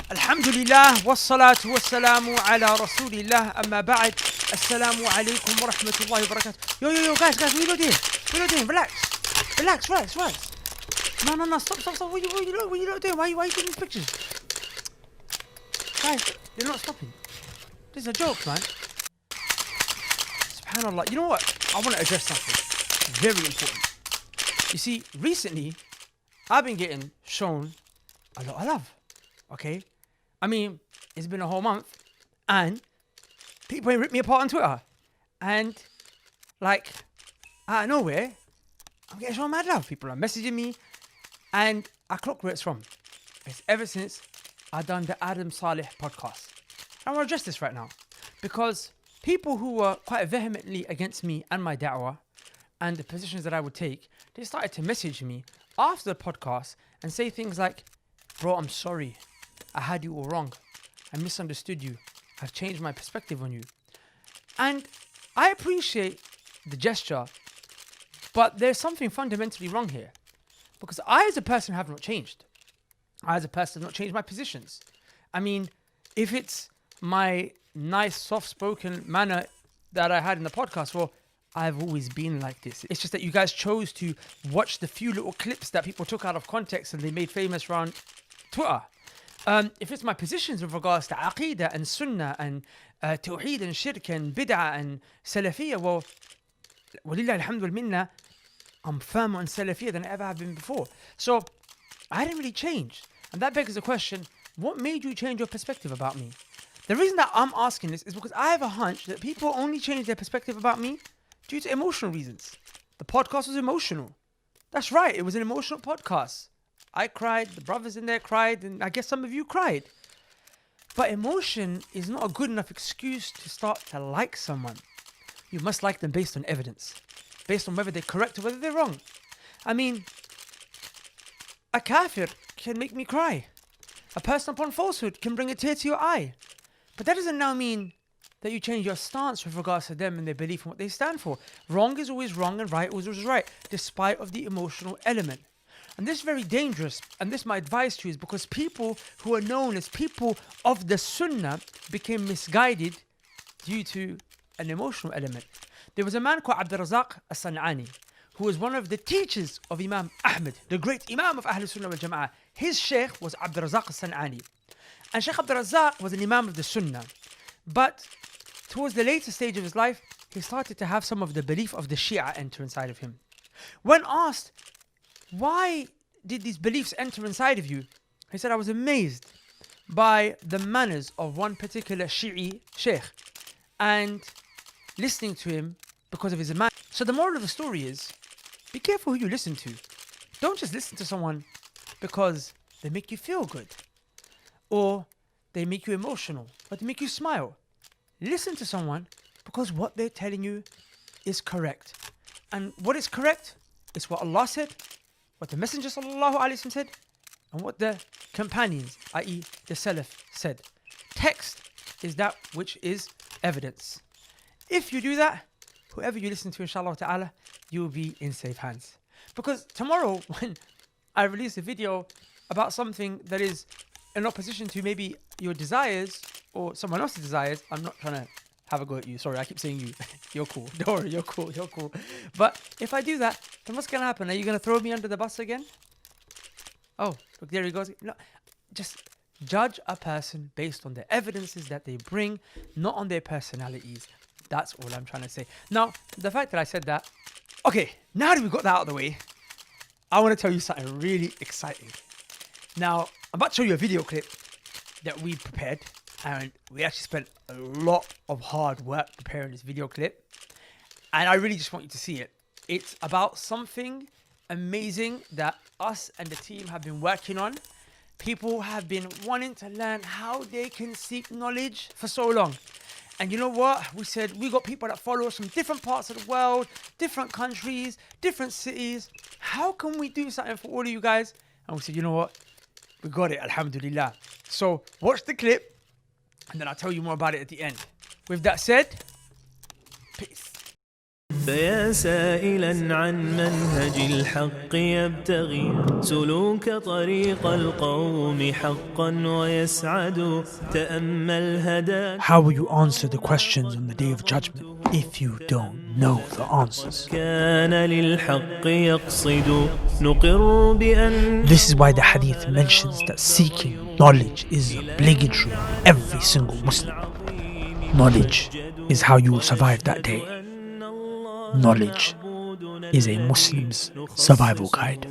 Alhamdulillah, wassalatu wassalamu ala rasulillah, amma ba'd. Assalamu alaikum wa rahmatullahi wa barakatuh. Yo, guys, what are you doing? Relax. No, stop. What are you doing? Why are you taking these pictures? Guys, they're not stopping. This is a joke, man. Subhanallah. You know what? I want to address something very important. You see, recently, I've been getting shown a lot of love. Okay? I mean, it's been a whole month, and people ain't ripped me apart on Twitter. And, like, out of nowhere, I'm getting shown mad love. People are messaging me, and I clock where it's from. It's ever since I done the Adam Saleh podcast. I want to address this right now, because people who were quite vehemently against me and my da'wah and the positions that I would take, they started to message me after the podcast and say things like, bro, I'm sorry. I had you all wrong. I misunderstood you. I've changed my perspective on you. And I appreciate the gesture, but there's something fundamentally wrong here. Because I as a person have not changed. I as a person have not changed my positions. I mean, if it's my nice, soft-spoken manner that I had in the podcast, well, I've always been like this. It's just that you guys chose to watch the few little clips that people took out of context and they made famous around Twitter. If it's my positions with regards to Aqidah and Sunnah and Tawheed and Shirk and Bid'ah and Salafiyah, well, walillah alhamdul minna, I'm firmer on Salafiyah than I ever have been before. So, I didn't really change. And that begs the question, what made you change your perspective about me? The reason that I'm asking this is because I have a hunch that people only change their perspective about me due to emotional reasons. The podcast was emotional. That's right, it was an emotional podcast. I cried, the brothers in there cried, and I guess some of you cried. But emotion is not a good enough excuse to start to like someone. You must like them based on evidence, based on whether they're correct or whether they're wrong. I mean, a kafir can make me cry. A person upon falsehood can bring a tear to your eye. But that doesn't now mean that you change your stance with regards to them and their belief in what they stand for. Wrong is always wrong and right is always right, despite of the emotional element. And this is very dangerous, and this my advice to you is because people who are known as people of the Sunnah became misguided due to an emotional element. There was a man called Abdurrazzaq as-San'ani, who was one of the teachers of Imam Ahmed, the great Imam of Ahlul Sunnah wal Jama'ah. His sheikh was Abdurrazzaq as-San'ani. And Sheikh Abdurrazzaq was an Imam of the Sunnah. But towards the later stage of his life, he started to have some of the belief of the Shia enter inside of him. When asked, why did these beliefs enter inside of you? He said, I was amazed by the manners of one particular Shi'i sheikh and listening to him because of his iman. So the moral of the story is, be careful who you listen to. Don't just listen to someone because they make you feel good or they make you emotional or they make you smile. Listen to someone because what they're telling you is correct. And what is correct is what Allah said, what the Messenger sallallahu alaihi wasallam said, and what the companions, i.e. the Salaf, said. Text is that which is evidence. If you do that, whoever you listen to, inshallah ta'ala, you will be in safe hands. Because tomorrow, when I release a video about something that is in opposition to maybe your desires or someone else's desires, I'm not trying to have a go at you. Sorry, I keep saying you. You're cool. Don't worry, you're cool. But if I do that, then what's going to happen? Are you going to throw me under the bus again? Oh, look, there he goes. No, just judge a person based on the evidences that they bring, not on their personalities. That's all I'm trying to say. Now, the fact that I said that, okay, now that we got that out of the way, I want to tell you something really exciting. Now, I'm about to show you a video clip that we prepared, and we actually spent a lot of hard work preparing this video clip, and I really just want you to see it. It's about something amazing that us and the team have been working on. People have been wanting to learn how they can seek knowledge for so long. And you know what? We said we got people that follow us from different parts of the world, different countries, different cities. How can we do something for all of you guys? And we said, you know what? We got it, alhamdulillah. So watch the clip, and then I'll tell you more about it at the end. With that said, peace. فيا سائلا عن منهج الحق يبتغي سلوك طريق القوم حقا ويسعد تأمل هداك. How will you answer the questions on the Day of Judgment if you don't know the answers? كان للحق يقصد نقر بأن. This is why the hadith mentions that seeking knowledge is obligatory on every single Muslim. Knowledge is how you will survive that day. Knowledge is a Muslim's survival guide.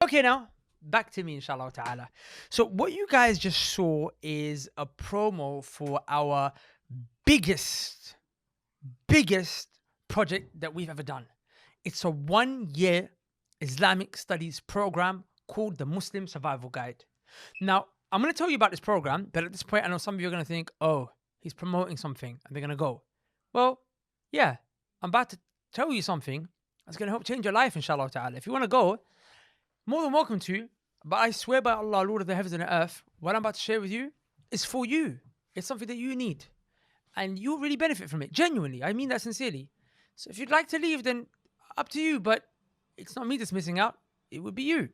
Okay, now back to me, inshallah ta'ala. So what you guys just saw is a promo for our biggest project that we've ever done. It's a 1-year Islamic studies program called the Muslim Survival Guide. Now, I'm going to tell you about this program, but at this point, I know some of you are going to think, oh, he's promoting something, and they're going to go. Well, yeah, I'm about to tell you something that's going to help change your life, inshallah ta'ala. If you want to go, more than welcome to, but I swear by Allah, Lord of the heavens and the earth, what I'm about to share with you is for you. It's something that you need, and you'll really benefit from it, genuinely. I mean that sincerely. So if you'd like to leave, then up to you, but it's not me that's missing out. It would be you.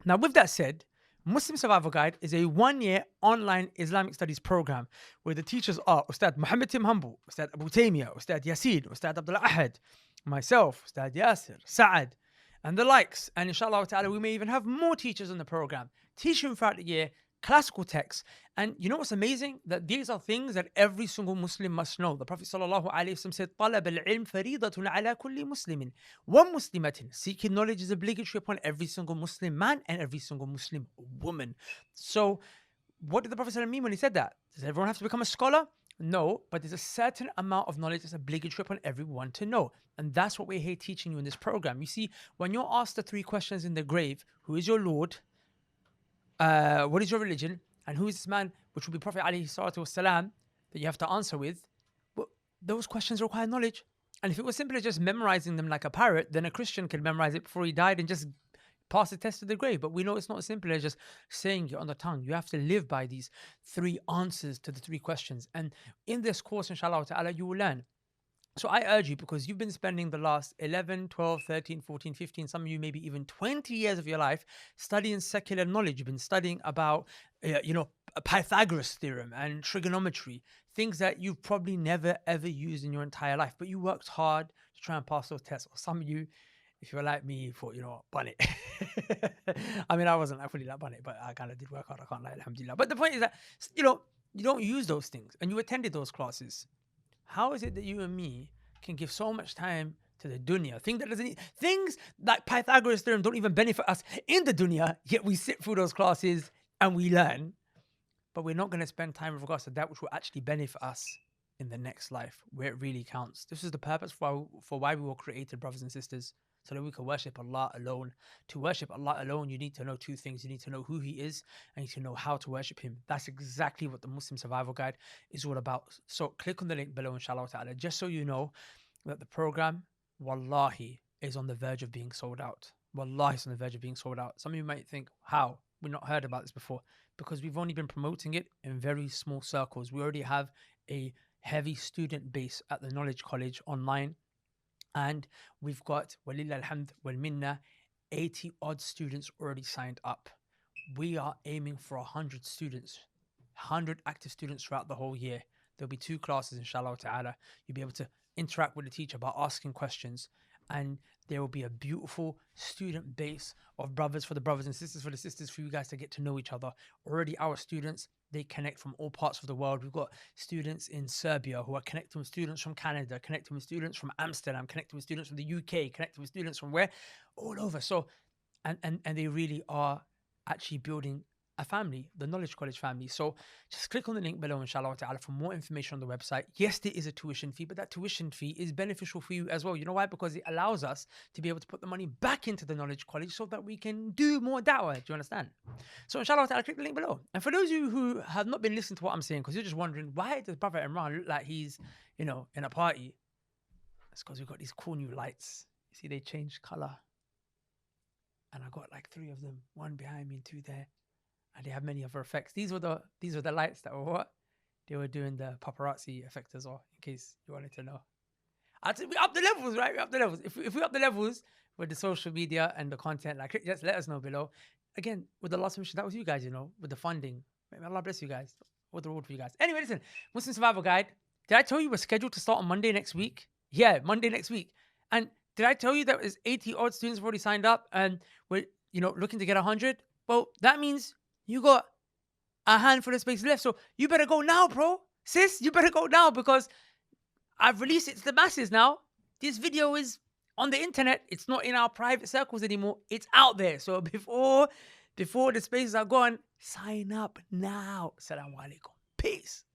Now, with that said, Muslim Survival Guide is a 1-year online Islamic studies program where the teachers are Ustad Muhammad Tim Humble, Ustad Abu Taymiyyah, Ustad Yasin, Ustad Abdullah Ahad, myself, Ustad Yasir, Sa'ad, and the likes. And inshallah ta'ala, we may even have more teachers in the program, teaching throughout the year, classical texts. And you know what's amazing? That these are things that every single Muslim must know. The Prophet sallallahu alaihi wasallam said, "Talab al-ilm faridatun ala kulli muslimin." One Muslimatin, seeking knowledge is obligatory upon every single Muslim man and every single Muslim woman. So, what did the Prophet ﷺ mean when he said that? Does everyone have to become a scholar? No, but there's a certain amount of knowledge that's obligatory upon everyone to know. And that's what we're here teaching you in this program. You see, when you're asked the 3 questions in the grave, who is your Lord? What is your religion? And who is this man, which will be Prophet alayhi salatu wasalam, that you have to answer with? Well, those questions require knowledge. And if it was simply just memorizing them like a parrot, then a Christian could memorize it before he died and just pass the test to the grave. But we know it's not as simple as just saying it on the tongue. You have to live by these 3 answers to the 3 questions. And in this course, inshallah ta'ala, you will learn. So I urge you, because you've been spending the last 11, 12, 13, 14, 15, some of you maybe even 20 years of your life studying secular knowledge. You've been studying about, Pythagoras theorem and trigonometry, things that you've probably never ever used in your entire life, but you worked hard to try and pass those tests. Or some of you, if you're like me, you thought, bun it. I mean, I wasn't fully like bun it, but I kind of did work hard. I can't lie, alhamdulillah. But the point is that, you don't use those things and you attended those classes. How is it that you and me can give so much time to the dunya? Things like Pythagoras theorem don't even benefit us in the dunya, yet we sit through those classes and we learn. But we're not going to spend time with regards to that which will actually benefit us in the next life, where it really counts. This is the purpose for why we were created, brothers and sisters, so that we can worship Allah alone. To worship Allah alone, you need to know 2 things. You need to know who He is, and you need to know how to worship Him. That's exactly what the Muslim Survival Guide is all about. So click on the link below, inshallah ta'ala, just so you know that the program, wallahi, is on the verge of being sold out. Wallahi, it's on the verge of being sold out. Some of you might think, how? We've not heard about this before. Because we've only been promoting it in very small circles. We already have a heavy student base at the Knowledge College online. And we've got, walillah alhamd wal minna, 80 odd students already signed up. We are aiming for 100 students, 100 active students throughout the whole year. There'll be 2 classes, inshallah ta'ala. You'll be able to interact with the teacher by asking questions. And there will be a beautiful student base of brothers for the brothers and sisters for the sisters, for you guys to get to know each other. Already our students, they connect from all parts of the world. We've got students in Serbia who are connecting with students from Canada, connecting with students from Amsterdam, connecting with students from the UK, connecting with students from where? All over. So, and they really are actually building a family, the Knowledge College family. So just click on the link below, inshallah ta'ala, for more information on the website. Yes, there is a tuition fee, but that tuition fee is beneficial for you as well. You know why? Because it allows us to be able to put the money back into the Knowledge College so that we can do more da'wah. Do you understand? So inshallah ta'ala, click the link below. And for those of you who have not been listening to what I'm saying, because you're just wondering, why does Brother Imran look like he's, in a party? That's because we've got these cool new lights. You see, they change color. And I got like 3 of them, 1 behind me and 2 there. And they have many other effects. These were the lights that were what? they were doing the paparazzi effect as well, in case you wanted to know. We up the levels, right? We up the levels. If we up the levels with the social media and the content, like, just let us know below. Again, with the last mission, that was you guys, with the funding. May Allah bless you guys. What the road for you guys. Anyway, listen, Muslim Survival Guide. Did I tell you we're scheduled to start on Monday next week? Yeah, Monday next week. And did I tell you that there's 80 odd students have already signed up and we're, looking to get 100? Well, that means you got a handful of space left. So you better go now, bro. Sis, you better go now because I've released it to the masses now. This video is on the internet. It's not in our private circles anymore. It's out there. So before the spaces are gone, sign up now. Assalamu alaikum. Peace.